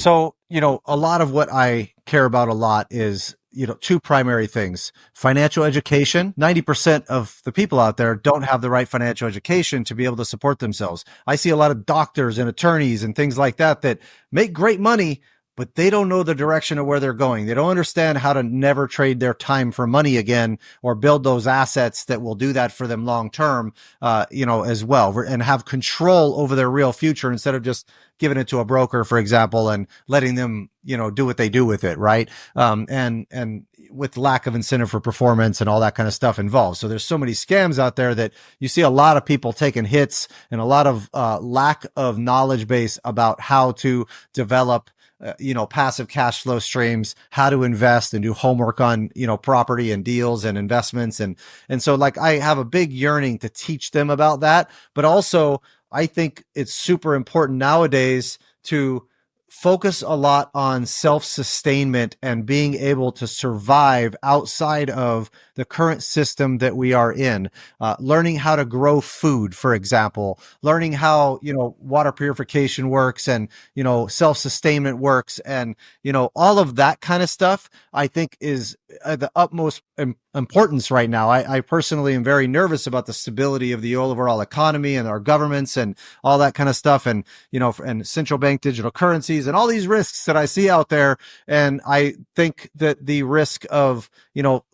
So, a lot of what I care about a lot is, two primary things. Financial education. 90% of the people out there don't have the right financial education to be able to support themselves. I see a lot of doctors and attorneys and things like that that make great money, but they don't know the direction of where they're going. They don't understand how to never trade their time for money again or build those assets that will do that for them long term, as well, and have control over their real future instead of just giving it to a broker, for example, and letting them, do what they do with it. Right. And with lack of incentive for performance and all that kind of stuff involved. So there's so many scams out there that you see a lot of people taking hits and a lot of lack of knowledge base about how to develop passive cash flow streams, how to invest and do homework on, property and deals and investments. And so like I have a big yearning to teach them about that, but also I think it's super important nowadays to focus a lot on self-sustainment and being able to survive outside of the current system that we are in. Learning how to grow food, for example, learning how, water purification works and, self-sustainment works and, all of that kind of stuff, I think is the utmost importance right now. I personally am very nervous about the stability of the overall economy and our governments and all that kind of stuff. And, and central bank digital currencies and all these risks that I see out there. And I think that the risk of,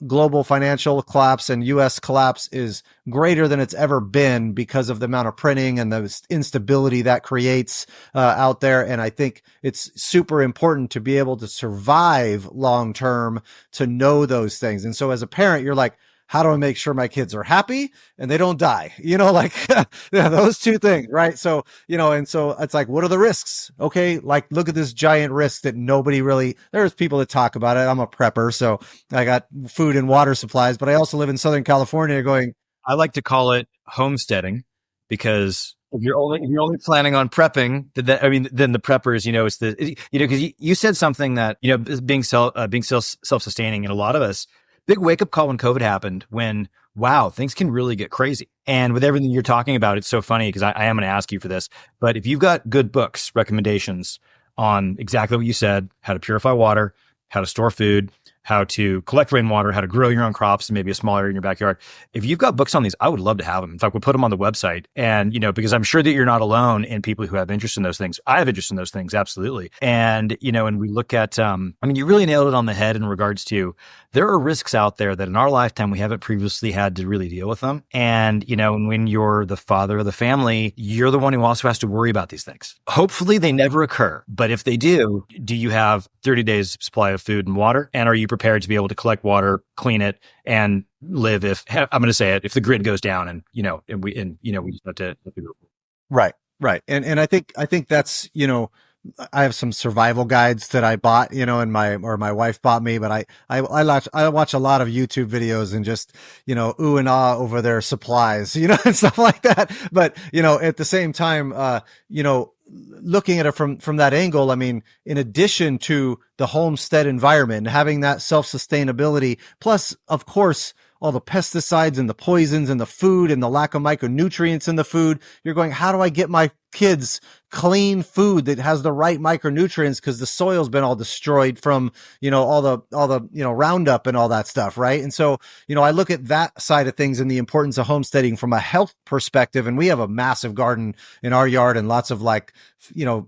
global financial collapse and US collapse is greater than it's ever been because of the amount of printing and the instability that creates out there. And I think it's super important to be able to survive long term, to know those things. And so as a parent, you're like, how do I make sure my kids are happy and they don't die? Yeah, those two things, right? So, and so it's like, what are the risks? Okay. Like, look at this giant risk that nobody really, there's people that talk about it. I'm a prepper, so I got food and water supplies, but I also live in Southern California going, I like to call it homesteading because if you're only planning on prepping, then the preppers, it's because you said something that, being self-sustaining, and a lot of us, big wake up call when COVID happened, when, wow, things can really get crazy. And with everything you're talking about, it's so funny because I am going to ask you for this, but if you've got good books, recommendations on exactly what you said, how to purify water, how to store food, how to collect rainwater, how to grow your own crops and maybe a small area in your backyard. If you've got books on these, I would love to have them. In fact, we'll put them on the website. And, because I'm sure that you're not alone in people who have interest in those things. I have interest in those things. Absolutely. And, and we look at, you really nailed it on the head in regards to there are risks out there that in our lifetime, we haven't previously had to really deal with them. And, when you're the father of the family, you're the one who also has to worry about these things. Hopefully they never occur. But if they do you have 30 days supply of food and water? And are you prepared to be able to collect water, clean it, and live if the grid goes down and we just have to go. Right. And I think that's, I have some survival guides that I bought, and my wife bought me, but I watch a lot of YouTube videos and just, ooh and ah over their supplies, and stuff like that. But, at the same time, looking at it from that angle, I mean, in addition to the homestead environment and having that self-sustainability, plus, of course, all the pesticides and the poisons and the food and the lack of micronutrients in the food, you're going, how do I get my kids clean food that has the right micronutrients because the soil's been all destroyed from, all the Roundup and all that stuff, right? And so, I look at that side of things and the importance of homesteading from a health perspective. And we have a massive garden in our yard and lots of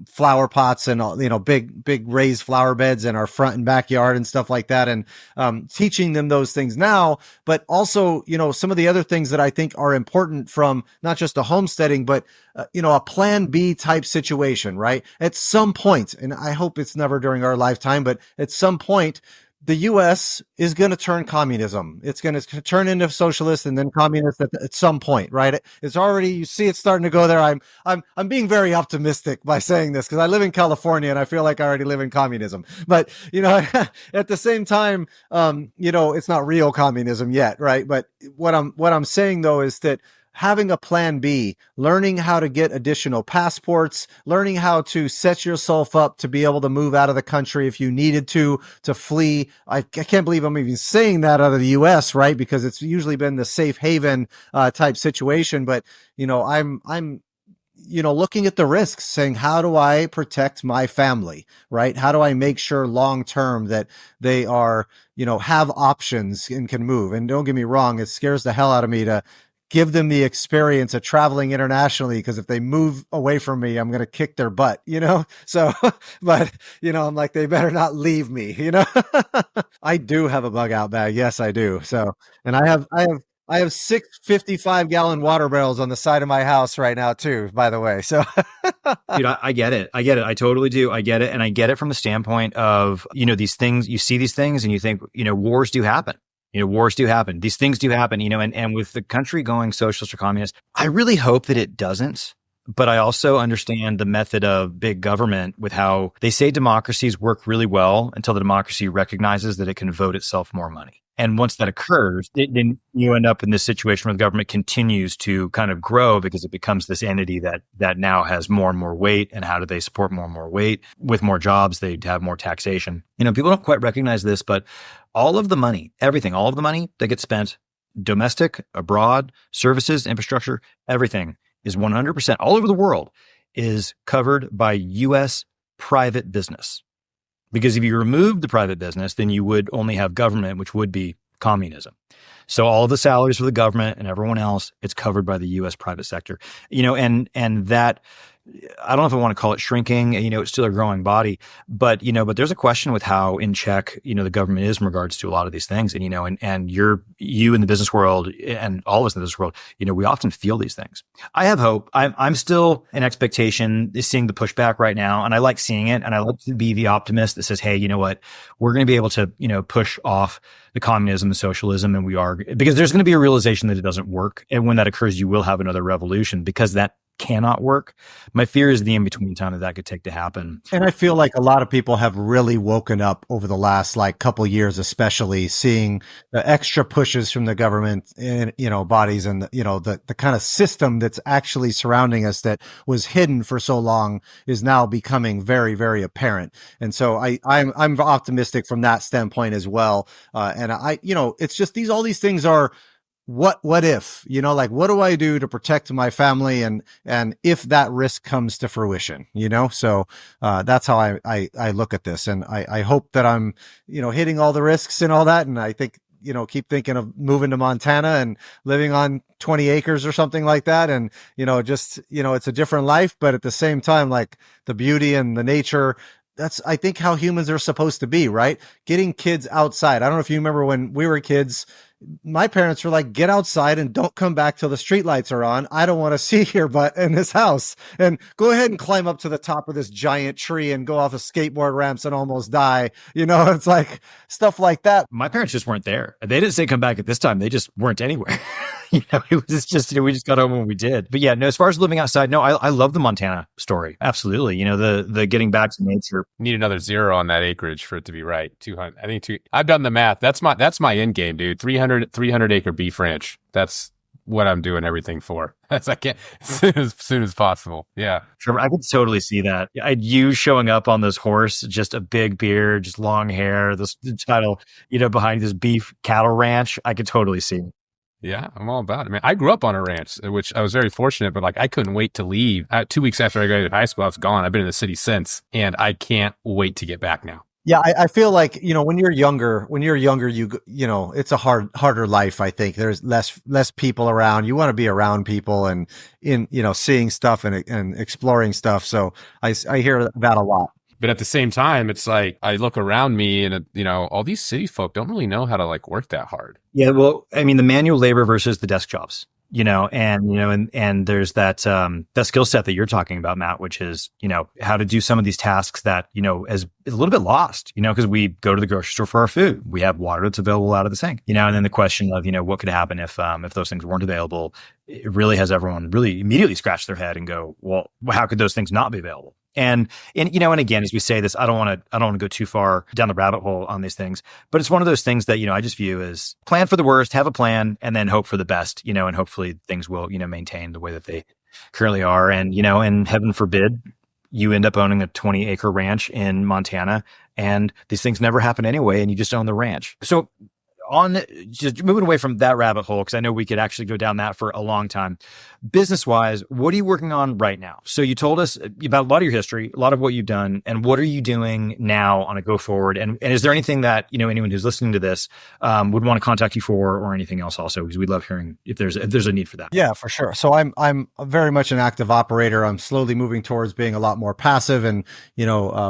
flower pots and, big raised flower beds in our front and backyard and stuff like that. And teaching them those things now, but also, some of the other things that I think are important from not just the homesteading, but, a plan B type situation, right? At some point, and I hope it's never during our lifetime, but at some point, the U.S. is going to turn communism. It's going to turn into socialist and then communist at some point, right? It's already, you see it starting to go there. I'm being very optimistic by saying this because I live in California and I feel like I already live in communism. But, at the same time, it's not real communism yet, right? But what I'm saying though is that having a plan B, learning how to get additional passports, learning how to set yourself up to be able to move out of the country if you needed to flee. I can't believe I'm even saying that out of the US, right? Because it's usually been the safe haven type situation. But, I'm looking at the risks, saying, how do I protect my family, right? How do I make sure long term that they are, have options and can move? And don't get me wrong, it scares the hell out of me to give them the experience of traveling internationally, because if they move away from me, I'm going to kick their butt, So, but, I'm like, they better not leave me. I do have a bug out bag. Yes, I do. So, and I have 6 55-gallon water barrels on the side of my house right now too, by the way. So Dude, I get it. I get it. I totally do. I get it. And I get it from the standpoint of, these things, you see these things and you think, wars do happen. Wars do happen. These things do happen, and with the country going socialist or communist, I really hope that it doesn't. But I also understand the method of big government with how they say democracies work really well until the democracy recognizes that it can vote itself more money. And once that occurs, then you end up in this situation where the government continues to kind of grow because it becomes this entity that now has more and more weight. And how do they support more and more weight? With more jobs, they have more taxation. People don't quite recognize this, but all of the money, everything, all of the money that gets spent, domestic, abroad, services, infrastructure, everything is 100% all over the world is covered by U.S. private business. Because if you remove the private business, then you would only have government, which would be communism. So all of the salaries for the government and everyone else, it's covered by the U.S. private sector. And that, I don't know if I want to call it shrinking, it's still a growing body, but there's a question with how in check, the government is in regards to a lot of these things. And you in the business world and all of us in the business world, we often feel these things. I have hope. I'm still in expectation, seeing the pushback right now. And I like seeing it. And I like to be the optimist that says, hey, you know what, we're going to be able to, push off the communism and socialism. And we are, because there's going to be a realization that it doesn't work. And when that occurs, you will have another revolution, because that cannot work. My fear is the in-between time that could take to happen. And I feel like a lot of people have really woken up over the last couple years, especially seeing the extra pushes from the government and, bodies and, the kind of system that's actually surrounding us that was hidden for so long is now becoming very, very apparent. And so I'm optimistic from that standpoint as well. And it's just all these things are, what if, what do I do to protect my family? And if that risk comes to fruition, so, that's how I look at this. And I hope that I'm, hitting all the risks and all that. And I think, keep thinking of moving to Montana and living on 20 acres or something like that. And, it's a different life, but at the same time, the beauty and the nature, that's, I think, how humans are supposed to be, right? Getting kids outside. I don't know if you remember when we were kids, my parents were like, get outside and don't come back till the streetlights are on. I don't want to see your butt in this house. And go ahead and climb up to the top of this giant tree and go off of skateboard ramps and almost die. It's like stuff like that. My parents just weren't there. They didn't say come back at this time. They just weren't anywhere. It was just, we just got home when we did. But yeah, no, as far as living outside, no, I love the Montana story. Absolutely. The getting back to nature. Need another 0 on that acreage for it to be right. 200. I think I've done the math. That's my end game, dude. 300 acre beef ranch. That's what I'm doing everything for. That's as soon as possible. Yeah. Trevor, I could totally see that. You showing up on this horse, just a big beard, just long hair, this title, behind this beef cattle ranch. I could totally see it. Yeah, I'm all about it, man. I grew up on a ranch, which I was very fortunate, but I couldn't wait to leave. 2 weeks after I graduated high school, I was gone. I've been in the city since, and I can't wait to get back now. Yeah, I feel like, when you're younger, it's a harder life. I think there's less people around. You want to be around people and seeing stuff and exploring stuff. So I hear that a lot. But at the same time, it's like I look around me and, all these city folk don't really know how to work that hard. Yeah. Well, I mean, the manual labor versus the desk jobs, and there's that skill set that you're talking about, Matt, which is, how to do some of these tasks that, is a little bit lost, because we go to the grocery store for our food. We have water that's available out of the sink, and then the question of, what could happen if those things weren't available, it really has everyone really immediately scratch their head and go, well, how could those things not be available? And again, as we say this, I don't want to go too far down the rabbit hole on these things, but it's one of those things that, I just view as plan for the worst, have a plan, and then hope for the best, and hopefully things will, maintain the way that they currently are. And, and heaven forbid you end up owning a 20-acre ranch in Montana and these things never happen anyway, and you just own the ranch. So on just moving away from that rabbit hole, because I know we could actually go down that for a long time. Business wise, what are you working on right now? So you told us about a lot of your history, a lot of what you've done, and what are you doing now on a go forward? And is there anything that, anyone who's listening to this would want to contact you for, or anything else also? Because we'd love hearing if there's a need for that. Yeah, for sure. So I'm very much an active operator. I'm slowly moving towards being a lot more passive and,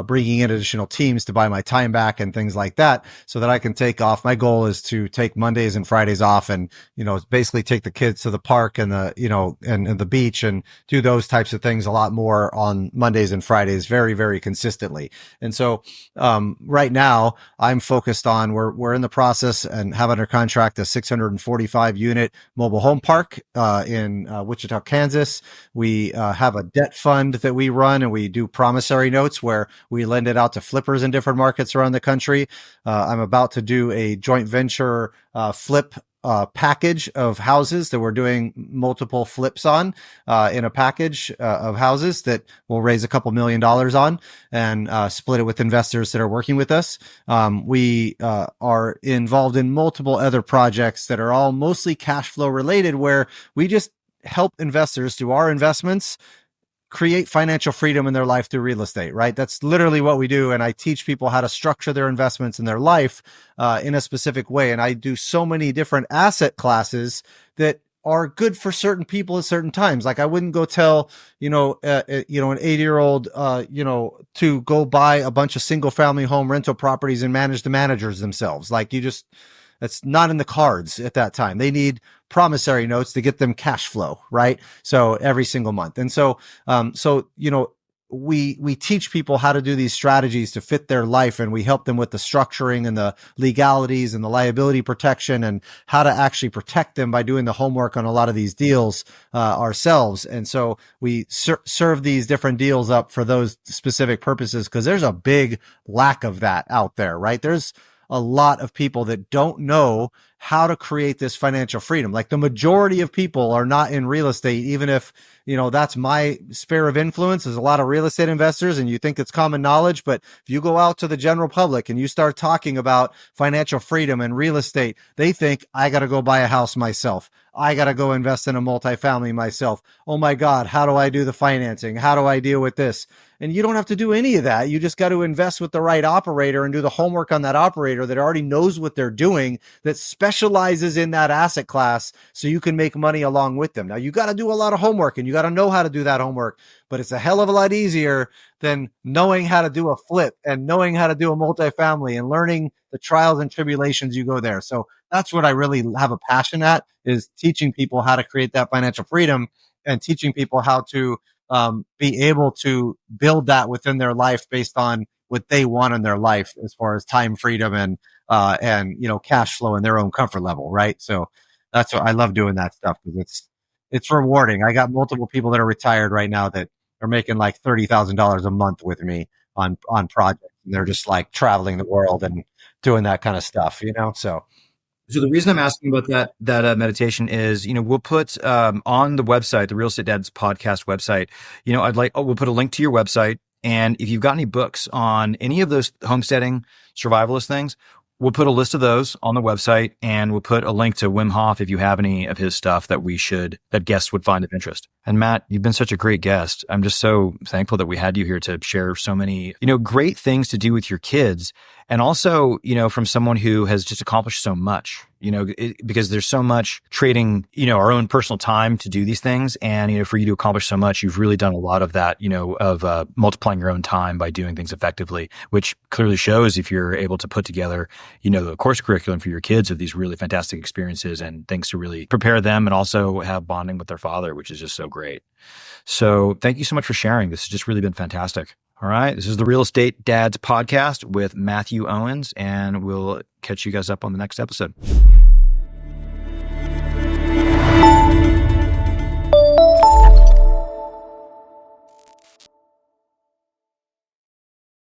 bringing in additional teams to buy my time back and things like that so that I can take off. My goal is to take Mondays and Fridays off and, basically take the kids to the park and and the beach and do those types of things a lot more on Mondays and Fridays very, very consistently. And so, right now I'm focused on, we're in the process and have under contract a 645 unit mobile home park, in Wichita, Kansas. We have a debt fund that we run, and we do promissory notes where we lend it out to flippers in different markets around the country. I'm about to do a joint venture flip package of houses that we're doing multiple flips on in a package of houses that we'll raise a couple $1 million on and split it with investors that are working with us. We are involved in multiple other projects that are all mostly cash flow related, where we just help investors do our investments create financial freedom in their life through real estate, right? That's literally what we do. And I teach people how to structure their investments in their life in a specific way. And I do so many different asset classes that are good for certain people at certain times. Like I wouldn't go tell, an 80-year-old, to go buy a bunch of single family home rental properties and manage the managers themselves. Like that's not in the cards at that time. They need promissory notes to get them cash flow, right? So every single month. And so, we teach people how to do these strategies to fit their life, and we help them with the structuring and the legalities and the liability protection and how to actually protect them by doing the homework on a lot of these deals ourselves. And so we serve these different deals up for those specific purposes, because there's a big lack of that out there, right? There's a lot of people that don't know how to create this financial freedom. Like the majority of people are not in real estate, even if, that's my sphere of influence. There's a lot of real estate investors and you think it's common knowledge, but if you go out to the general public and you start talking about financial freedom and real estate, they think I got to go buy a house myself. I got to go invest in a multifamily myself. Oh my God, how do I do the financing? How do I deal with this? And you don't have to do any of that. You just got to invest with the right operator and do the homework on that operator that already knows what they're doing, that specializes in that asset class, so you can make money along with them. Now you got to do a lot of homework and you got to know how to do that homework, but it's a hell of a lot easier than knowing how to do a flip and knowing how to do a multifamily and learning the trials and tribulations you go there. So that's what I really have a passion at, is teaching people how to create that financial freedom and teaching people how to be able to build that within their life based on what they want in their life, as far as time freedom and cash flow and their own comfort level. Right. So that's what I love doing, that stuff, because it's rewarding. I got multiple people that are retired right now that are making like $30,000 a month with me on projects. And they're just like traveling the world and doing that kind of stuff, So the reason I'm asking about that meditation is, we'll put on the website, the Real Estate Dads podcast website, we'll put a link to your website. And if you've got any books on any of those homesteading survivalist things, we'll put a list of those on the website, and we'll put a link to Wim Hof if you have any of his stuff that guests would find of interest. And Matt, you've been such a great guest. I'm just so thankful that we had you here to share so many, great things to do with your kids. And also, from someone who has just accomplished so much, because there's so much trading, our own personal time to do these things. And, for you to accomplish so much, you've really done a lot of that, of multiplying your own time by doing things effectively, which clearly shows if you're able to put together, the course curriculum for your kids of these really fantastic experiences and things to really prepare them and also have bonding with their father, which is just so great. So thank you so much for sharing. This has just really been fantastic. All right. This is the Real Estate Dads podcast with Matthew Owens, and we'll catch you guys up on the next episode.